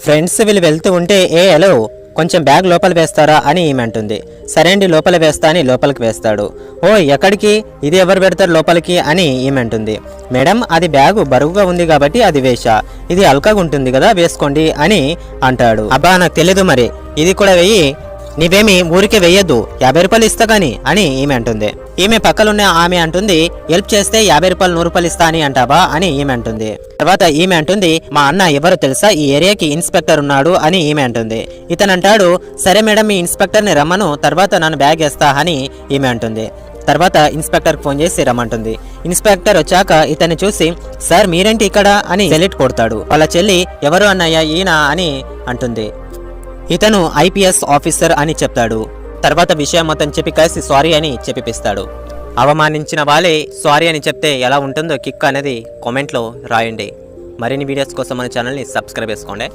Friends వీళ్ళు వెళ్తూ ఉంటే హలో కొంచెం బ్యాగ్ లోపల వేస్తారా అని ఈమె అంటుంది. సరే అండి లోపల వేస్తా అని లోపలికి వేస్తాడు. ఓ ఎక్కడికి, ఇది ఎవరు పెడతారు లోపలికి అని ఈమె అంటుంది. మేడం అది బ్యాగు బరువుగా ఉంది కాబట్టి అది వేశా, ఇది అల్కాగా ఉంటుంది కదా వేసుకోండి అని అంటాడు. అబ్బా నాకు తెలీదు మరి, ఇది కూడా వెయ్యి, నీవేమి ఊరికే వెయ్యొద్దు, 50 రూపాయలు ఇస్తా కానీ అని ఈమె అంటుంది. ఈమె పక్కలున్న ఆమె అంటుంది, హెల్ప్ చేస్తే 50 రూపాయలు 100 రూపాయలు ఇస్తా అని అంటావా అని ఈమె అంటుంది. తర్వాత ఈమె అంటుంది, మా అన్న ఎవరో తెలుసా, ఈ ఏరియాకి ఇన్స్పెక్టర్ ఉన్నాడు అని ఈమె అంటుంది. ఇతను అంటాడు, సరే మేడం మీ ఇన్స్పెక్టర్ని రమ్మను, తర్వాత నన్ను బ్యాగ్ వేస్తా అని ఈమె అంటుంది. తర్వాత ఇన్స్పెక్టర్ ఫోన్ చేసి రమ్మంటుంది. ఇన్స్పెక్టర్ వచ్చాక ఇతన్ని చూసి, సార్ మీరేంటి ఇక్కడ అని సెలెక్ట్ కొడతాడు. వాళ్ళ చెల్లి ఎవరు అన్నయ్య ఈయన అని అంటుంది. ఇతను ఐపీఎస్ ఆఫీసర్ అని చెప్తాడు. తర్వాత విషయం మొత్తం చెప్పి కలిసి సారీ అని చెప్పిపిస్తాడు. అవమానించిన వాళ్ళే సారీ అని చెప్తే ఎలా ఉంటుందో కిక్ అనేది కామెంట్లో రాయండి. మరిన్ని వీడియోస్ కోసం మన ఛానల్ని సబ్స్క్రైబ్ చేసుకోండి.